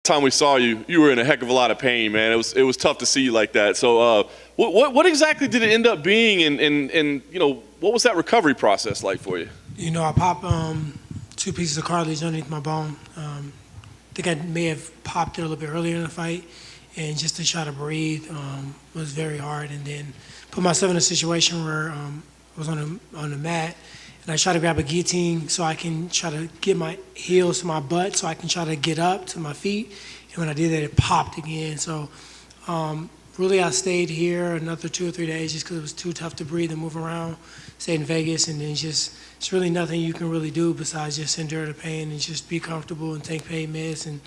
time we saw you, you were in a heck of a lot of pain, man. It was tough to see you like that. So what exactly did it end up being, and you know, what was that recovery process like for you? You know, I popped 2 pieces of cartilage underneath my bone. I think I may have popped it a little bit earlier in the fight, and just to try to breathe was very hard. And then put myself in a situation where I was on the mat, and I try to grab a guillotine so I can try to get my heels to my butt so I can try to get up to my feet. And when I did that, it popped again. So really, I stayed here another 2 or 3 days just because it was too tough to breathe and move around. Stayed in Vegas, and then it's really nothing you can really do besides just endure the pain and just be comfortable and take pain meds and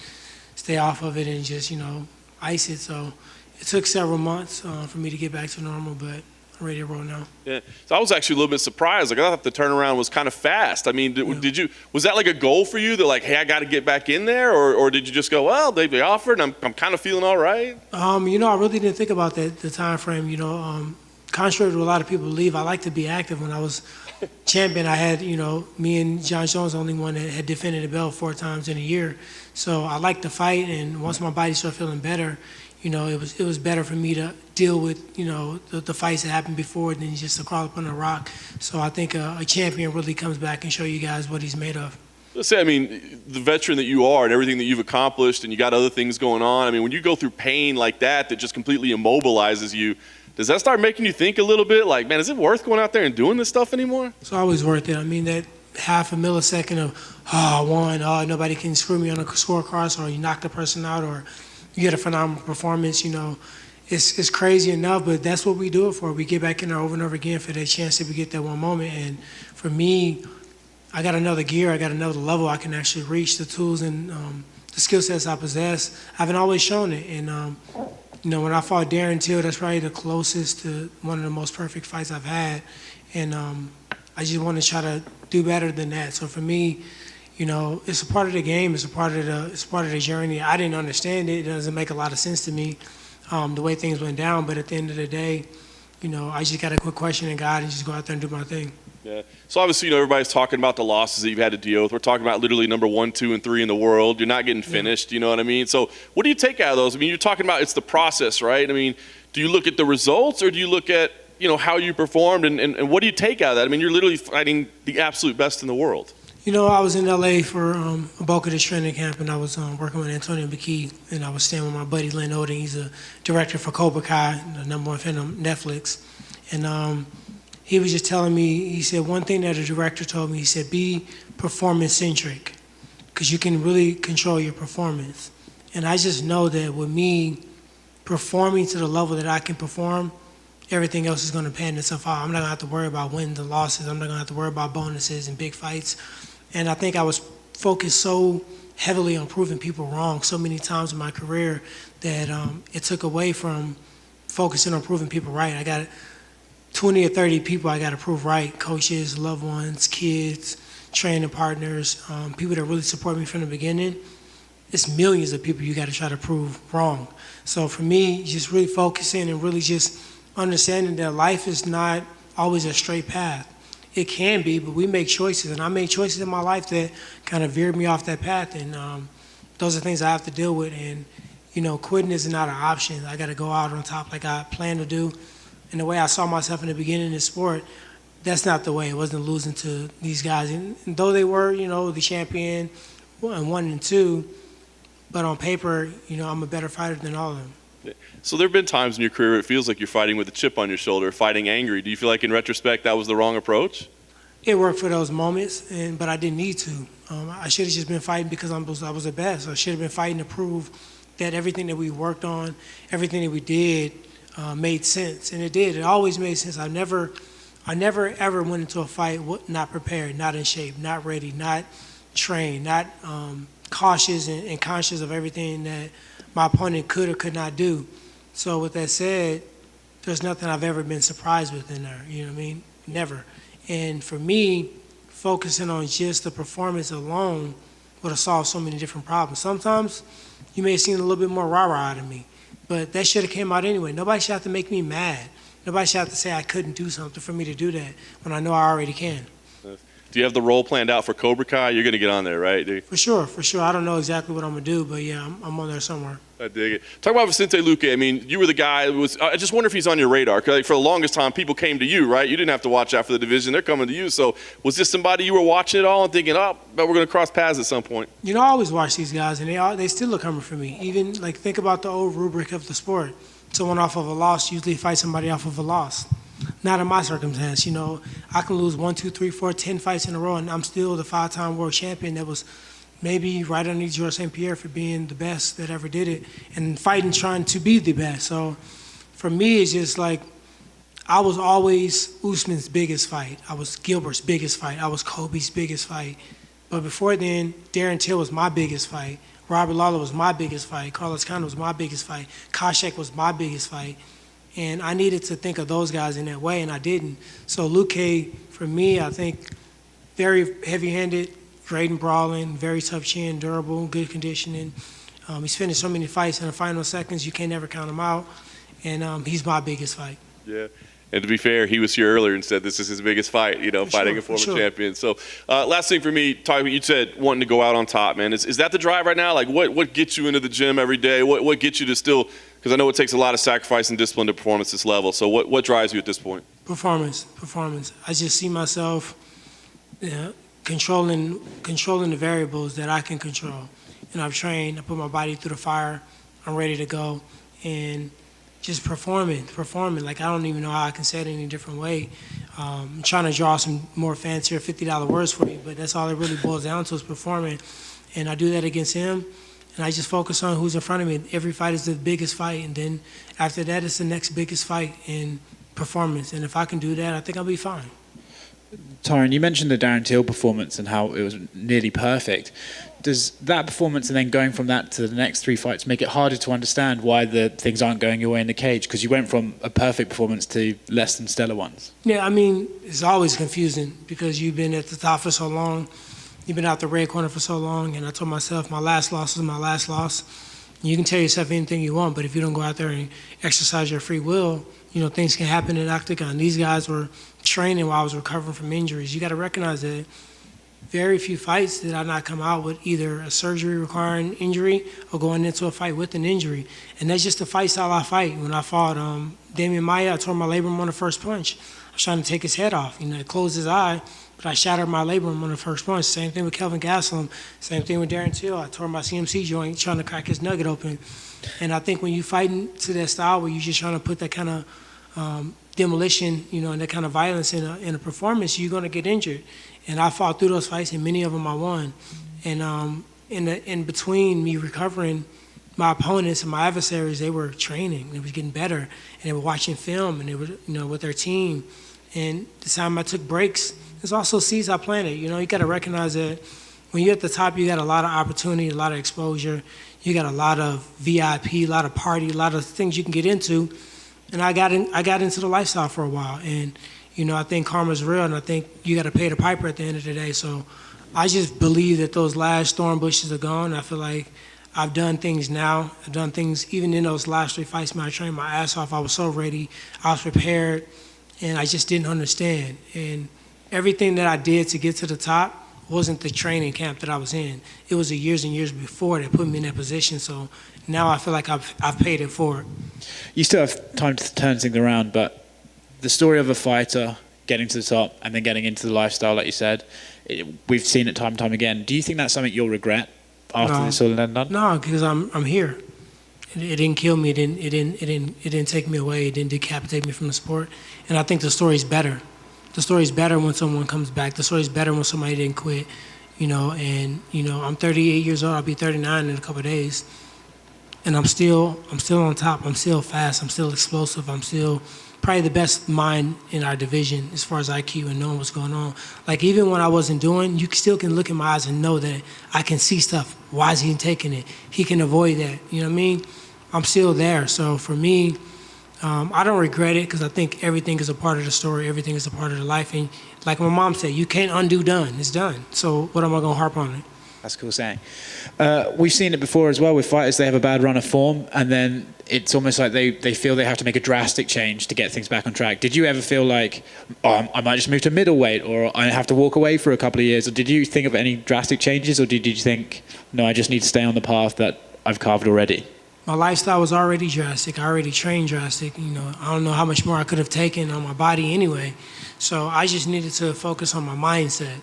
stay off of it and just, you know, ice it. So it took several months for me to get back to normal, but I'm ready to roll now. Yeah, so I was actually a little bit surprised. Like, I thought the turnaround was kind of fast. I mean, was that like a goal for you? That like, hey, I got to get back in there, or did you just go, well, they offered, and I'm kind of feeling all right? You know, I really didn't think about that the time frame. You know, contrary to what a lot of people believe, I like to be active. When I was champion, I had, you know, me and John Jones, the only one that had defended the belt 4 times in a year. So I like to fight, and once my body started feeling better, you know, it was better for me to deal with, you know, the fights that happened before than just to crawl up on a rock. So I think a champion really comes back and show you guys what he's made of. Let's say, I mean, the veteran that you are and everything that you've accomplished, and you got other things going on. I mean, when you go through pain like that just completely immobilizes you, does that start making you think a little bit like, man, is it worth going out there and doing this stuff anymore? It's always worth it. I mean, that half a millisecond of, I won, nobody can screw me on a scorecard, or you knock the person out, or you get a phenomenal performance, you know. It's crazy enough, but that's what we do it for. We get back in there over and over again for that chance that we get that one moment. And for me, I got another gear, I got another level I can actually reach, the tools and the skill sets I possess. I haven't always shown it. And, you know, when I fought Darren Till, that's probably the closest to one of the most perfect fights I've had. And I just want to try to do better than that. So for me, you know, it's a part of the game. It's a part of the journey. I didn't understand it. It doesn't make a lot of sense to me, the way things went down. But at the end of the day, you know, I just got to quit questioning God and just go out there and do my thing. Yeah. So obviously, you know, everybody's talking about the losses that you've had to deal with. We're talking about literally number 1, 2, and 3 in the world. You're not getting finished. You know what I mean? So what do you take out of those? I mean, you're talking about it's the process, right? I mean, do you look at the results, or do you look at, you know, how you performed, and what do you take out of that? I mean, you're literally fighting the absolute best in the world. You know, I was in L.A. for a bulk of this training camp, and I was working with Antonio McKee, and I was staying with my buddy Lynn Oding. He's a director for Cobra Kai, the #1 film on Netflix. And he was just telling me, he said, one thing that a director told me, he said, be performance-centric, because you can really control your performance. And I just know that with me performing to the level that I can perform, everything else is going to pan itself out. I'm not going to have to worry about wins and losses. I'm not going to have to worry about bonuses and big fights. And I think I was focused so heavily on proving people wrong so many times in my career that it took away from focusing on proving people right. I got 20 or 30 people I got to prove right, coaches, loved ones, kids, training partners, people that really support me from the beginning. It's millions of people you got to try to prove wrong. So for me, just really focusing and really just understanding that life is not always a straight path. It can be, but we make choices, and I made choices in my life that kind of veered me off that path, and those are things I have to deal with. And, you know, quitting is not an option. I got to go out on top like I plan to do. And the way I saw myself in the beginning of the sport, that's not the way. It wasn't losing to these guys. And though they were, you know, the champion, 1 and 2, but on paper, you know, I'm a better fighter than all of them. So there have been times in your career where it feels like you're fighting with a chip on your shoulder, fighting angry. Do you feel like in retrospect that was the wrong approach? It worked for those moments, but I didn't need to. I should have just been fighting because I was the best. I should have been fighting to prove that everything that we worked on, everything that we did made sense. And it did. It always made sense. I never ever went into a fight not prepared, not in shape, not ready, not trained, not cautious and conscious of everything that my opponent could or could not do. So with that said, there's nothing I've ever been surprised with in there, you know what I mean? Never. And for me, focusing on just the performance alone would have solved so many different problems. Sometimes you may have seen a little bit more rah-rah out of me, but that should have came out anyway. Nobody should have to make me mad. Nobody should have to say I couldn't do something for me to do that when I know I already can. Do you have the role planned out for Cobra Kai? You're going to get on there, right, dude? For sure, for sure. I don't know exactly what I'm gonna do, but yeah, I'm on there somewhere. I dig it. Talk about Vicente Luque. I mean, you were the guy who was. I just wonder if he's on your radar. Because like, for the longest time, people came to you, right? You didn't have to watch out for the division; they're coming to you. So, was this somebody you were watching it all and thinking, "Oh, but we're going to cross paths at some point"? You know, I always watch these guys, and they still are coming for me. Even like think about the old rubric of the sport. Someone off of a loss usually fights somebody off of a loss. Not in my circumstance. You know, I can lose 1, 2, 3, 4, 10 fights in a row, and I'm still the 5-time world champion that was maybe right underneath Georges St. Pierre for being the best that ever did it, and fighting trying to be the best. So for me, it's just like I was always Usman's biggest fight. I was Gilbert's biggest fight. I was Kobe's biggest fight. But before then, Darren Till was my biggest fight. Robert Lawler was my biggest fight. Carlos Condit was my biggest fight. Koscheck was my biggest fight. And I needed to think of those guys in that way, and I didn't. So Luque, for me, I think very heavy-handed, great in brawling, very tough chin, durable, good conditioning. He's finished so many fights in the final seconds, you can't never count him out. And he's my biggest fight. Yeah. And to be fair, he was here earlier and said this is his biggest fight, you know, fighting a former champion. So last thing for me, Ty, you said wanting to go out on top, man. Is that the drive right now? Like what gets you into the gym every day? What gets you to still, because I know it takes a lot of sacrifice and discipline to perform at this level. So what drives you at this point? Performance. I just see myself controlling the variables that I can control. And I've trained, I put my body through the fire, I'm ready to go. And just performing. Like I don't even know how I can say it any different way. I'm trying to draw some more fancier $50 words for you, but that's all it really boils down to is performing. And I do that against him, and I just focus on who's in front of me. Every fight is the biggest fight, and then after that, it's the next biggest fight in performance. And if I can do that, I think I'll be fine. Tyrone, you mentioned the Darren Till performance and how it was nearly perfect. Does that performance and then going from that to the next 3 fights make it harder to understand why the things aren't going your way in the cage? Because you went from a perfect performance to less than stellar ones. Yeah, I mean, it's always confusing because you've been at the top for so long. You've been out the red corner for so long. And I told myself my last loss is my last loss. You can tell yourself anything you want, but if you don't go out there and exercise your free will, you know, things can happen in the octagon. These guys were training while I was recovering from injuries. You got to recognize that very few fights did I not come out with either a surgery requiring injury or going into a fight with an injury. And that's just the fight style I fight. When I fought Damian Maia, I tore my labrum on the first punch. I was trying to take his head off. You know, it closed his eye, but I shattered my labrum on the first punch. Same thing with Kelvin Gastelum. Same thing with Darren Till. I tore my CMC joint trying to crack his nugget open. And I think when you fighting to that style where you're just trying to put that kind of demolition, you know, and that kind of violence in a performance, you're going to get injured. And I fought through those fights, and many of them I won. And in between me recovering, my opponents and my adversaries, they were training. They were getting better, and they were watching film, and they were, you know, with their team. And the time I took breaks, there's also seeds I planted. You know, you got to recognize that when you're at the top, you got a lot of opportunity, a lot of exposure. You got a lot of VIP, a lot of party, a lot of things you can get into. And I got into the lifestyle for a while, and you know, I think karma's real, and I think you got to pay the piper at the end of the day. So I just believe that those last thorn bushes are gone. I feel like I've done things now. I've done things even in those last 3 fights. Man, I trained my ass off. I was so ready. I was prepared, and I just didn't understand. And everything that I did to get to the top wasn't the training camp that I was in. It was the years and years before that put me in that position. So now I feel like I've paid it forward. You still have time to turn things around, but the story of a fighter getting to the top and then getting into the lifestyle, like you said, we've seen it time and time again. Do you think that's something you'll regret after this all done? No, because I'm here. It didn't kill me. It didn't take me away. It didn't decapitate me from the sport. And I think the story's better. The story's better when someone comes back. The story's better when somebody didn't quit. You know, and you know, I'm 38 years old. I'll be 39 in a couple of days. And I'm still on top. I'm still fast. I'm still explosive. I'm still probably the best mind in our division as far as IQ and knowing what's going on. Like even when I wasn't doing, you still can look in my eyes and know that I can see stuff. Why is he taking it? He can avoid that. You know what I mean? I'm still there. So for me, I don't regret it because I think everything is a part of the story. Everything is a part of the life. And like my mom said, you can't undo done. It's done. So what am I going to harp on it? That's a cool saying. We've seen it before as well with fighters. They have a bad run of form, and then it's almost like they feel they have to make a drastic change to get things back on track. Did you ever feel like, oh, I might just move to middleweight, or I have to walk away for a couple of years? Or did you think of any drastic changes, or did you think, no, I just need to stay on the path that I've carved already? My lifestyle was already drastic. I already trained drastic. I don't know how much more I could have taken on my body anyway. So I just needed to focus on my mindset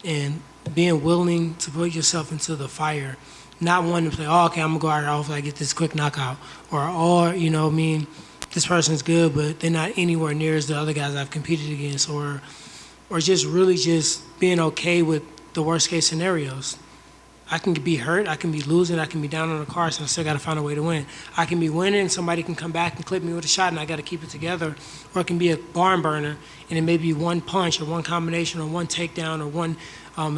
and being willing to put yourself into the fire, not wanting to play, oh, okay, I'm gonna go out here, hopefully I get this quick knockout, or this person's good, but they're not anywhere near as the other guys I've competed against, or just really just being okay with the worst case scenarios. I can be hurt, I can be losing, I can be down on the cards, and I still got to find a way to win. I can be winning, somebody can come back and clip me with a shot, and I got to keep it together. Or it can be a barn burner, and it may be one punch, or one combination, or one takedown, or one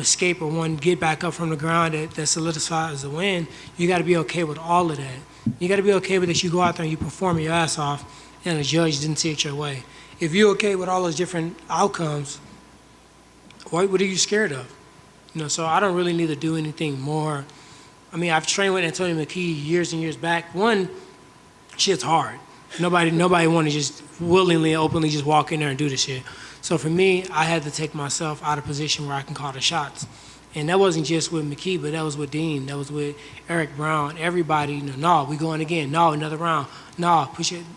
escape, or one get back up from the ground that solidifies the win. You got to be okay with all of that. You got to be okay with it. You go out there and you perform your ass off, and the judge didn't see it your way. If you're okay with all those different outcomes, what are you scared of? So I don't really need to do anything more. I mean, I've trained with Antonio McKee years and years back. One, shit's hard. Nobody want to just willingly, openly just walk in there and do the shit. So for me, I had to take myself out of position where I can call the shots. And that wasn't just with McKee, but that was with Dean. That was with Eric Brown. Everybody, no, we going again. No, another round. No,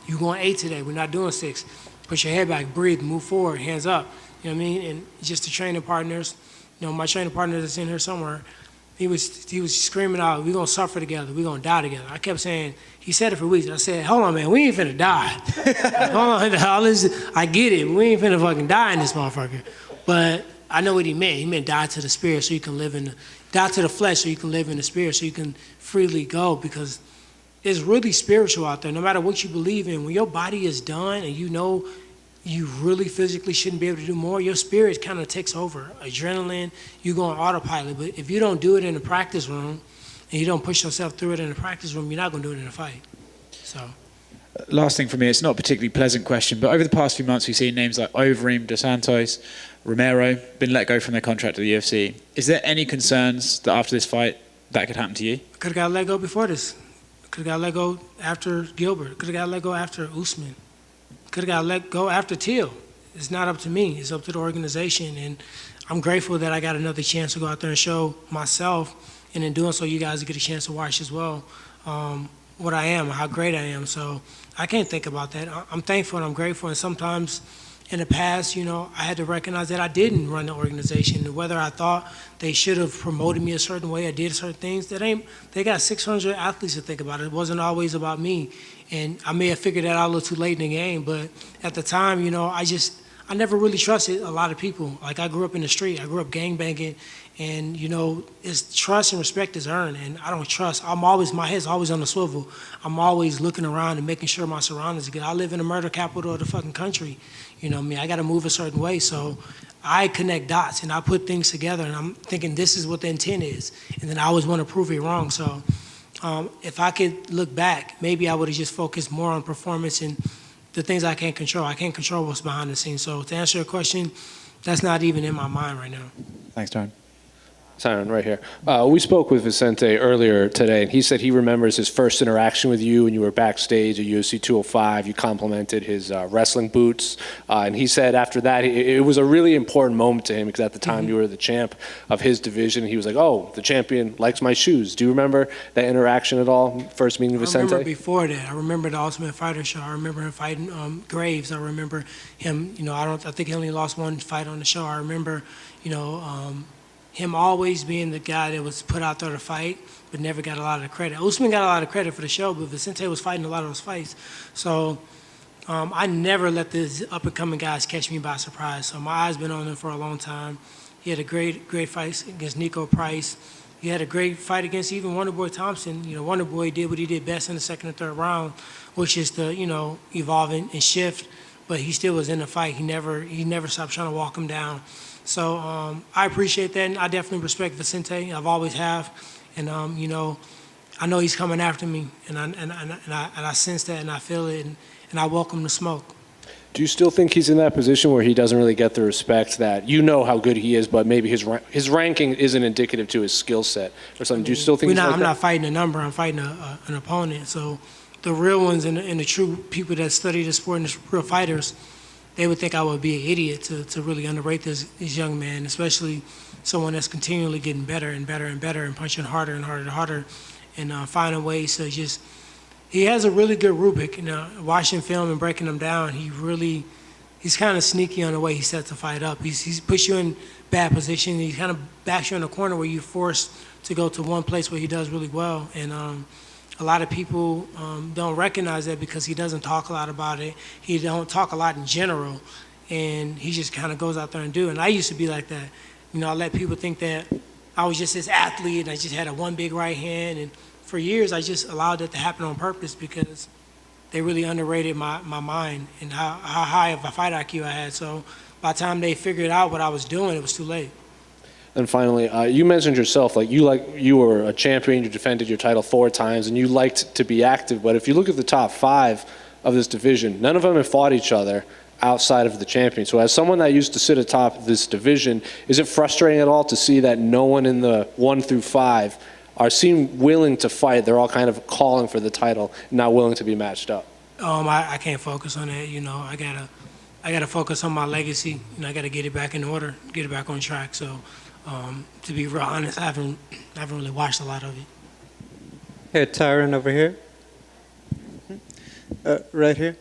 you going 8 today. We're not doing 6. Push your head back, breathe, move forward, hands up. You know what I mean? And just the training partners. My training partner that's in here somewhere, he was screaming out, we're going to suffer together, we're going to die together. I kept saying, he said it for weeks. I said, hold on, man, we ain't finna die. Hold on, I get it, we ain't finna fucking die in this motherfucker. But I know what he meant. He meant die to the spirit so you can die to the flesh so you can live in the spirit, so you can freely go, because it's really spiritual out there. No matter what you believe in, when your body is done and you really physically shouldn't be able to do more, your spirit kind of takes over. Adrenaline, you go on autopilot. But if you don't do it in the practice room and you don't push yourself through it in the practice room, you're not going to do it in a fight. So. Last thing for me, it's not a particularly pleasant question, but over the past few months we've seen names like Overeem, Dos Santos, Romero been let go from their contract at the UFC. Is there any concerns that after this fight that could happen to you? Could have got let go before this. Could have got let go after Gilbert. Could have got let go after Usman. Could have got let go after Till. It's not up to me. It's up to the organization. And I'm grateful that I got another chance to go out there and show myself. And in doing so, you guys get a chance to watch as well what I am, how great I am. So I can't think about that. I'm thankful and I'm grateful. And sometimes in the past, I had to recognize that I didn't run the organization. And whether I thought they should have promoted me a certain way or did certain things, they got 600 athletes to think about. It wasn't always about me. And I may have figured that out a little too late in the game, but at the time, I never really trusted a lot of people. Like, I grew up in the street, I grew up gangbanging, and it's trust and respect is earned, and I don't trust. My head's always on the swivel. I'm always looking around and making sure my surroundings are good. I live in the murder capital of the fucking country. I got to move a certain way, so I connect dots and I put things together, and I'm thinking this is what the intent is, and then I always want to prove it wrong. So if I could look back, maybe I would have just focused more on performance and the things I can't control. I can't control what's behind the scenes. So to answer your question, that's not even in my mind right now. Thanks, Tyrone. Tyrone, right here. We spoke with Vicente earlier today, and he said he remembers his first interaction with you when you were backstage at UFC 205. You complimented his wrestling boots, and he said after that it was a really important moment to him because at the time you were the champ of his division. He was like, "Oh, the champion likes my shoes." Do you remember that interaction at all? First meeting Vicente? I remember before that. I remember the Ultimate Fighter show. I remember him fighting Graves. I remember him. I think he only lost one fight on the show. I remember, him always being the guy that was put out there to fight, but never got a lot of the credit. Usman got a lot of credit for the show, but Vicente was fighting a lot of those fights. So I never let these up-and-coming guys catch me by surprise. So my eyes been on him for a long time. He had a great fight against Nico Price. He had a great fight against even Wonderboy Thompson. Wonderboy did what he did best in the second and third round, which is to, evolve and shift, but he still was in the fight. He never stopped trying to walk him down. So I appreciate that, and I definitely respect Vicente. I've always have, and I know he's coming after me, and I sense that, and I feel it, and I welcome the smoke. Do you still think he's in that position where he doesn't really get the respect that you know how good he is, but maybe his ranking isn't indicative to his skill set or something? Do you still think he's like I'm that? not fighting a number. I'm fighting an opponent. So the real ones and the true people that study the sport and the real fighters, they would think I would be an idiot to really underrate this young man, especially someone that's continually getting better and better and better and punching harder and harder and harder and finding ways to just. He has a really good rubric. Watching film and breaking them down, he's kind of sneaky on the way he sets the fight up. He's puts you in bad position. He kind of backs you in a corner where you're forced to go to one place where he does really well. And a lot of people don't recognize that because he doesn't talk a lot about it. He don't talk a lot in general, and he just kind of goes out there and do it. And I used to be like that. I let people think that I was just this athlete and I just had one big right hand. And for years, I just allowed that to happen on purpose because they really underrated my mind and how high of a fight IQ I had. So by the time they figured out what I was doing, it was too late. And finally, you mentioned yourself, you were a champion, you defended your title 4 times, and you liked to be active. But if you look at the top 5 of this division, none of them have fought each other outside of the champion. So as someone that used to sit atop this division, is it frustrating at all to see that no one in the 1 through 5 seem willing to fight? They're all kind of calling for the title, not willing to be matched up. I can't focus on that. I gotta focus on my legacy. I gotta get it back in order, get it back on track. So, to be real honest, I haven't really watched a lot of it. Hey, Tyrone over here. Right here.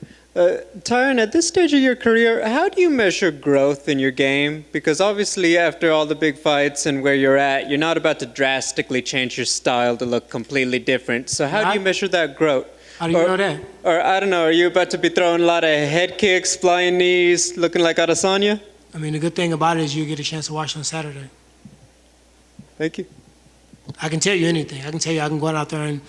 Tyrone, at this stage of your career, how do you measure growth in your game? Because obviously after all the big fights and where you're at, you're not about to drastically change your style to look completely different. So how do you measure that growth? How do you know that? Or I don't know, are you about to be throwing a lot of head kicks, flying knees, looking like Adesanya? I mean, the good thing about it is you get a chance to watch on Saturday. Thank you. I can tell you anything. I can tell you I can go out there and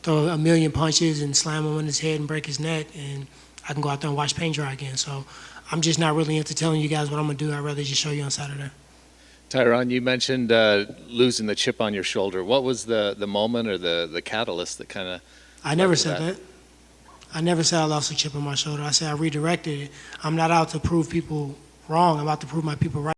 throw a million punches and slam him on his head and break his neck, and I can go out there and watch paint dry again. So I'm just not really into telling you guys what I'm going to do. I'd rather just show you on Saturday. Tyrone, you mentioned losing the chip on your shoulder. What was the moment or the catalyst that kind of... I never said that. I never said I lost a chip on my shoulder. I said I redirected it. I'm not out to prove people wrong. I'm out to prove my people right.